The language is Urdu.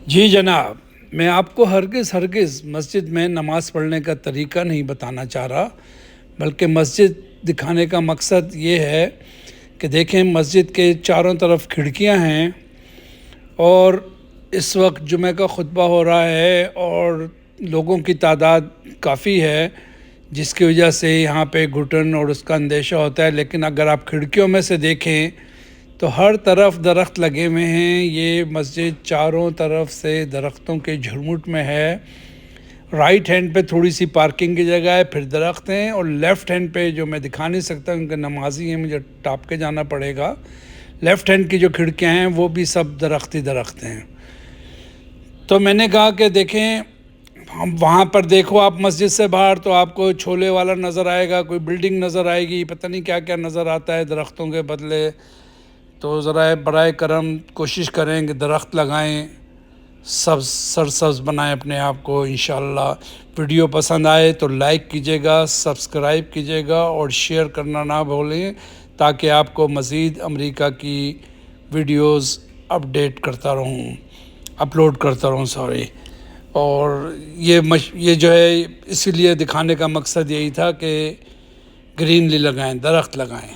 جی جناب، میں آپ کو ہرگز مسجد میں نماز پڑھنے کا طریقہ نہیں بتانا چاہ رہا، بلکہ مسجد دکھانے کا مقصد یہ ہے کہ دیکھیں مسجد کے چاروں طرف کھڑکیاں ہیں، اور اس وقت جمعہ کا خطبہ ہو رہا ہے اور لوگوں کی تعداد کافی ہے، جس کی وجہ سے یہاں پہ گھٹن اور اس کا اندیشہ ہوتا ہے۔ لیکن اگر آپ کھڑکیوں میں سے دیکھیں تو ہر طرف درخت لگے ہوئے ہیں۔ یہ مسجد چاروں طرف سے درختوں کے جھرمٹ میں ہے۔ رائٹ ہینڈ پہ تھوڑی سی پارکنگ کی جگہ ہے، پھر درخت ہیں، اور لیفٹ ہینڈ پہ جو میں دکھا نہیں سکتا کیونکہ نمازی ہیں، مجھے ٹاپ کے جانا پڑے گا، لیفٹ ہینڈ کی جو کھڑکیاں ہیں وہ بھی سب درخت ہی درخت ہیں۔ تو میں نے کہا کہ دیکھیں، ہم وہاں پر دیکھو آپ مسجد سے باہر تو آپ کو چھولے والا نظر آئے گا، کوئی بلڈنگ نظر آئے گی، پتہ نہیں کیا کیا نظر آتا ہے درختوں کے بدلے۔ تو ذرا برائے کرم کوشش کریں کہ درخت لگائیں، سرسبز بنائیں اپنے آپ کو انشاءاللہ۔ ویڈیو پسند آئے تو لائک کیجیے گا، سبسکرائب کیجیے گا اور شیئر کرنا نہ بھولیں، تاکہ آپ کو مزید امریکہ کی ویڈیوز اپلوڈ کرتا رہوں اور یہ جو ہے اسی لیے دکھانے کا مقصد یہی تھا کہ گرینری لگائیں، درخت لگائیں۔